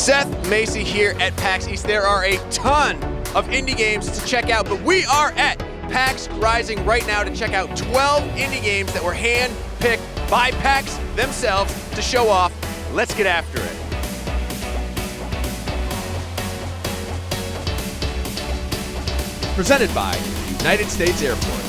Seth Macy here at PAX East. There are a ton of indie games to check out, but we are at PAX Rising right now to check out 12 indie games that were hand-picked by PAX themselves to show off. Let's get after it. Presented by United States Air Force.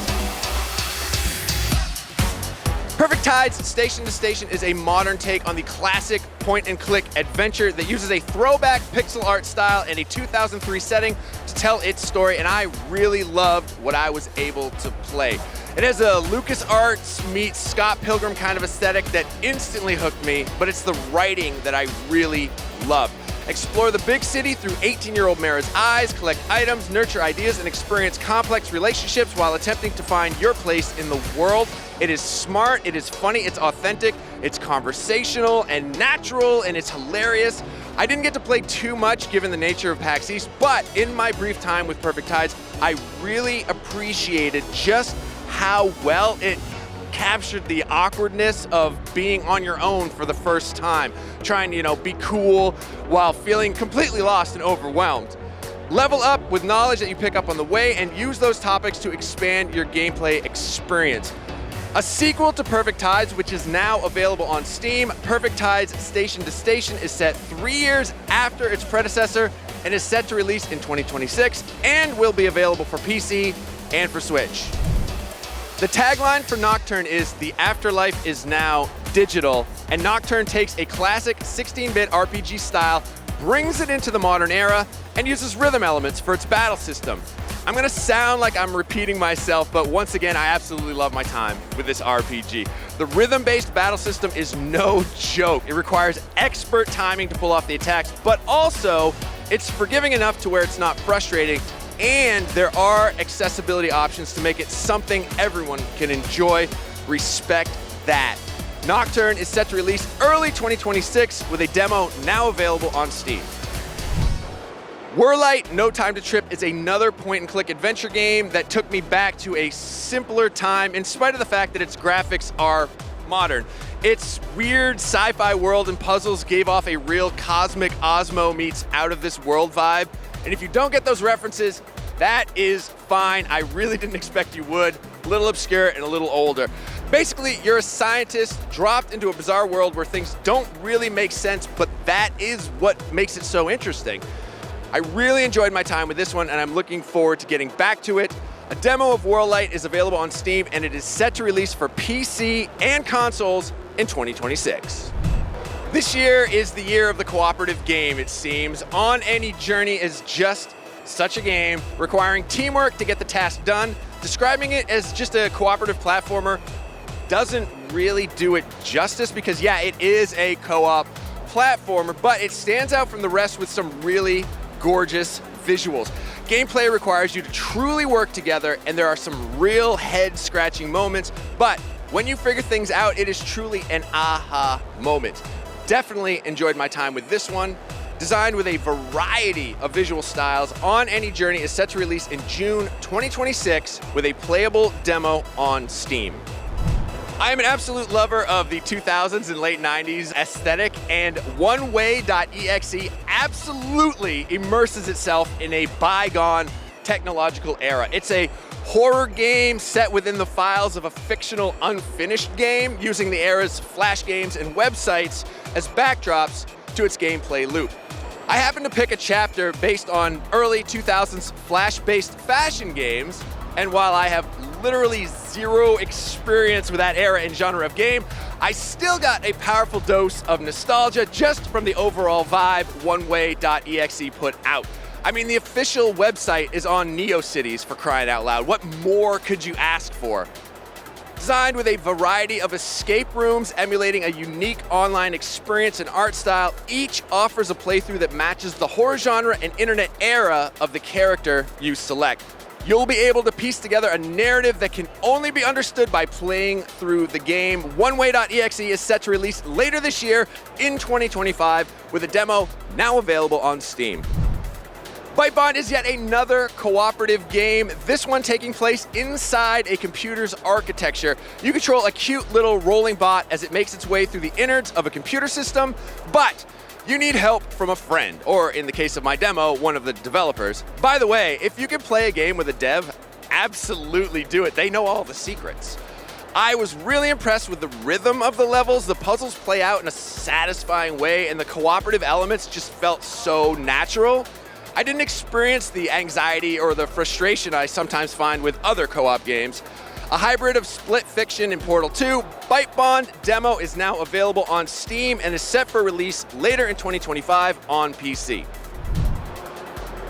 Perfect Tides Station to Station is a modern take on the classic point-and-click adventure that uses a throwback pixel art style and a 2003 setting to tell its story, and I really loved what I was able to play. It has a LucasArts meets Scott Pilgrim kind of aesthetic that instantly hooked me, but it's the writing that I really loved. Explore the big city through 18-year-old Mara's eyes, collect items, nurture ideas, and experience complex relationships while attempting to find your place in the world. It is smart, it is funny, it's authentic, it's conversational and natural, and it's hilarious. I didn't get to play too much given the nature of PAX East, but in my brief time with Perfect Tides, I really appreciated just how well it captured the awkwardness of being on your own for the first time, trying to, be cool while feeling completely lost and overwhelmed. Level up with knowledge that you pick up on the way and use those topics to expand your gameplay experience. A sequel to Perfect Tides, which is now available on Steam, Perfect Tides Station to Station is set 3 years after its predecessor and is set to release in 2026 and will be available for PC and for Switch. The tagline for Nocturne is "The afterlife is now digital," and Nocturne takes a classic 16-bit RPG style, brings it into the modern era, and uses rhythm elements for its battle system. I'm gonna sound like I'm repeating myself, but once again, I absolutely love my time with this RPG. The rhythm-based battle system is no joke. It requires expert timing to pull off the attacks, but also it's forgiving enough to where it's not frustrating, and there are accessibility options to make it something everyone can enjoy. Respect that. Nocturne is set to release early 2026 with a demo now available on Steam. Whirlight No Time to Trip is another point-and-click adventure game that took me back to a simpler time in spite of the fact that its graphics are modern. Its weird sci-fi world and puzzles gave off a real cosmic Osmo meets Out of This World vibe. And if you don't get those references, that is fine. I really didn't expect you would. A little obscure and a little older. Basically, you're a scientist dropped into a bizarre world where things don't really make sense, but that is what makes it so interesting. I really enjoyed my time with this one, and I'm looking forward to getting back to it. A demo of Whirlight is available on Steam, and it is set to release for PC and consoles in 2026. This year is the year of the cooperative game, it seems. On Any Journey is just such a game, requiring teamwork to get the task done. Describing it as just a cooperative platformer doesn't really do it justice because, yeah, it is a co-op platformer, but it stands out from the rest with some really gorgeous visuals. Gameplay requires you to truly work together, and there are some real head-scratching moments, but when you figure things out, it is truly an aha moment. Definitely enjoyed my time with this one. Designed with a variety of visual styles, On Any Journey is set to release in June 2026 with a playable demo on Steam. I am an absolute lover of the 2000s and late 90s aesthetic, and Oneway.exe absolutely immerses itself in a bygone technological era. It's a horror game set within the files of a fictional unfinished game, using the era's flash games and websites as backdrops to its gameplay loop. I happen to pick a chapter based on early 2000s flash-based fashion games, and while I have literally zero experience with that era and genre of game, I still got a powerful dose of nostalgia just from the overall vibe Oneway.exe put out. I mean, the official website is on NeoCities, for crying out loud. What more could you ask for? Designed with a variety of escape rooms emulating a unique online experience and art style, each offers a playthrough that matches the horror genre and internet era of the character you select. You'll be able to piece together a narrative that can only be understood by playing through the game. Oneway.exe is set to release later this year in 2025 with a demo now available on Steam. Bytebond is yet another cooperative game, this one taking place inside a computer's architecture. You control a cute little rolling bot as it makes its way through the innards of a computer system, but you need help from a friend, or in the case of my demo, one of the developers. By the way, if you can play a game with a dev, absolutely do it. They know all the secrets. I was really impressed with the rhythm of the levels. The puzzles play out in a satisfying way, and the cooperative elements just felt so natural. I didn't experience the anxiety or the frustration I sometimes find with other co-op games. A hybrid of split fiction in Portal 2, Bytebond demo is now available on Steam and is set for release later in 2025 on PC.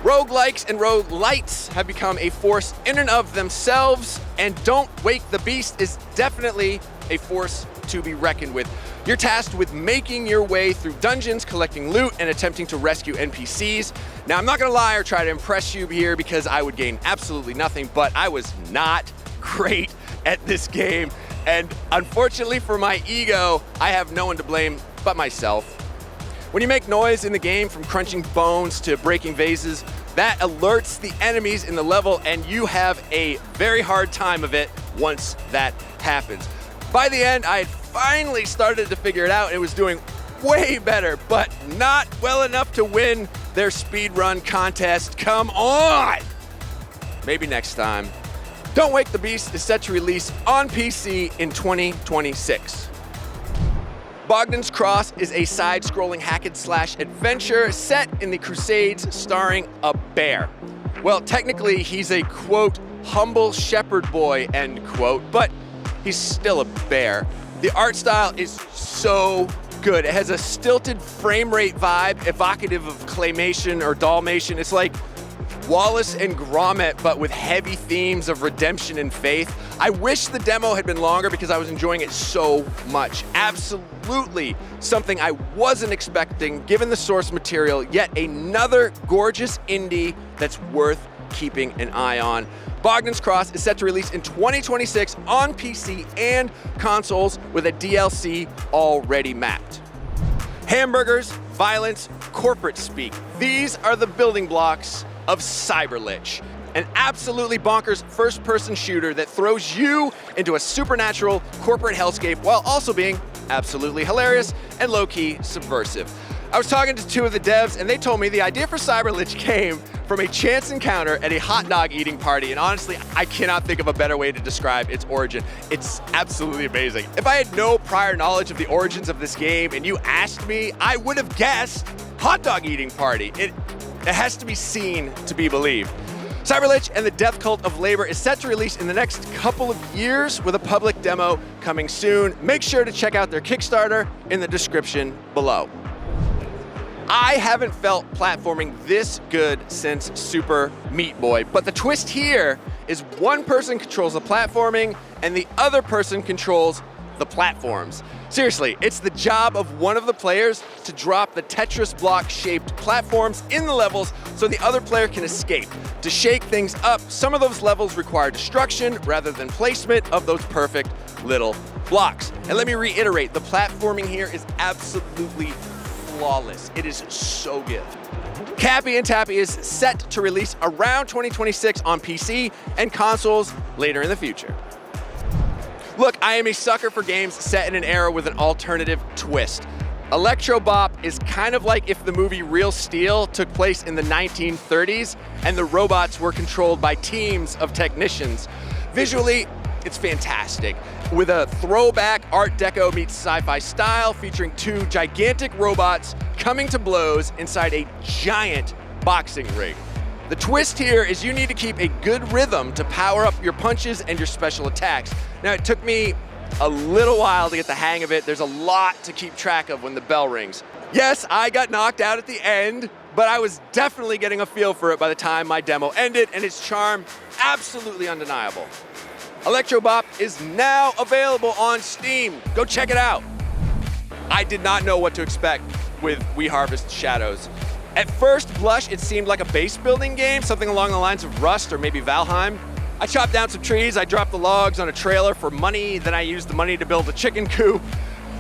Roguelikes and roguelites have become a force in and of themselves, and Don't Wake the Beast is definitely a force to be reckoned with. You're tasked with making your way through dungeons, collecting loot, and attempting to rescue NPCs. Now, I'm not gonna lie or try to impress you here because I would gain absolutely nothing, but I was not great at this game, and unfortunately for my ego, I have no one to blame but myself. When you make noise in the game, from crunching bones to breaking vases, that alerts the enemies in the level, and you have a very hard time of it once that happens. By the end, I had finally started to figure it out and was doing way better, but not well enough to win their speedrun contest. Come on! Maybe next time. Don't Wake the Beast is set to release on PC in 2026. Bogdan's Cross is a side-scrolling hack-and-slash adventure set in the Crusades starring a bear. Well, technically, he's a, quote, humble shepherd boy, end quote, but he's still a bear. The art style is so good. It has a stilted frame rate vibe, evocative of claymation or Dalmatian. It's like Wallace and Gromit, but with heavy themes of redemption and faith. I wish the demo had been longer because I was enjoying it so much. Absolutely something I wasn't expecting given the source material, yet another gorgeous indie that's worth keeping an eye on. Bogdan's Cross is set to release in 2026 on PC and consoles with a DLC already mapped. Hamburgers, violence, corporate speak. These are the building blocks of CYBERLICH, an absolutely bonkers first-person shooter that throws you into a supernatural corporate hellscape while also being absolutely hilarious and low-key subversive. I was talking to two of the devs, and they told me the idea for CYBERLICH came from a chance encounter at a hot dog eating party, and honestly, I cannot think of a better way to describe its origin. It's absolutely amazing. If I had no prior knowledge of the origins of this game and you asked me, I would have guessed hot dog eating party. It has to be seen to be believed. CYBERLICH and the Death Cult of Labor is set to release in the next couple of years with a public demo coming soon. Make sure to check out their Kickstarter in the description below. I haven't felt platforming this good since Super Meat Boy, but the twist here is one person controls the platforming and the other person controls the platforms. Seriously, it's the job of one of the players to drop the Tetris block-shaped platforms in the levels so the other player can escape. To shake things up, some of those levels require destruction rather than placement of those perfect little blocks. And let me reiterate, the platforming here is absolutely flawless. It is so good. Cappy and Tappy is set to release around 2026 on PC and consoles later in the future. Look, I am a sucker for games set in an era with an alternative twist. Electro Bop is kind of like if the movie Real Steel took place in the 1930s and the robots were controlled by teams of technicians. Visually, it's fantastic. With a throwback Art Deco meets sci-fi style featuring two gigantic robots coming to blows inside a giant boxing ring. The twist here is you need to keep a good rhythm to power up your punches and your special attacks. Now, it took me a little while to get the hang of it. There's a lot to keep track of when the bell rings. Yes, I got knocked out at the end, but I was definitely getting a feel for it by the time my demo ended, and its charm absolutely undeniable. Electro Bop is now available on Steam. Go check it out. I did not know what to expect with We Harvest Shadows. At first blush, it seemed like a base building game, something along the lines of Rust or maybe Valheim. I chopped down some trees, I dropped the logs on a trailer for money, then I used the money to build a chicken coop.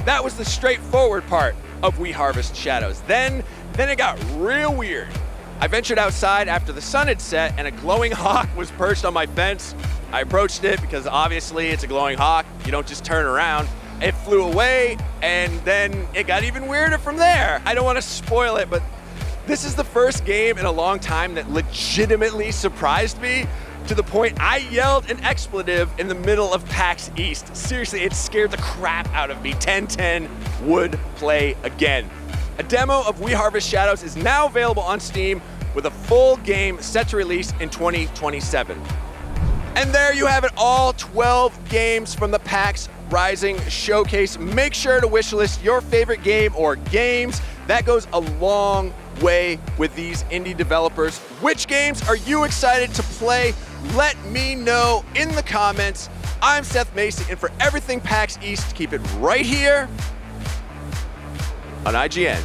That was the straightforward part of We Harvest Shadows. Then it got real weird. I ventured outside after the sun had set and a glowing hawk was perched on my fence. I approached it because obviously it's a glowing hawk, you don't just turn around. it flew away, and then it got even weirder from there. I don't want to spoil it, but this is the first game in a long time that legitimately surprised me to the point I yelled an expletive in the middle of PAX East. Seriously, it scared the crap out of me. 1010 would play again. A demo of We Harvest Shadows is now available on Steam with a full game set to release in 2027. And there you have it, all 12 games from the PAX Rising Showcase. Make sure to wishlist your favorite game or games. That goes a long way with these indie developers. Which games are you excited to play? Let me know in the comments. I'm Seth Macy, and for everything PAX East, keep it right here on IGN.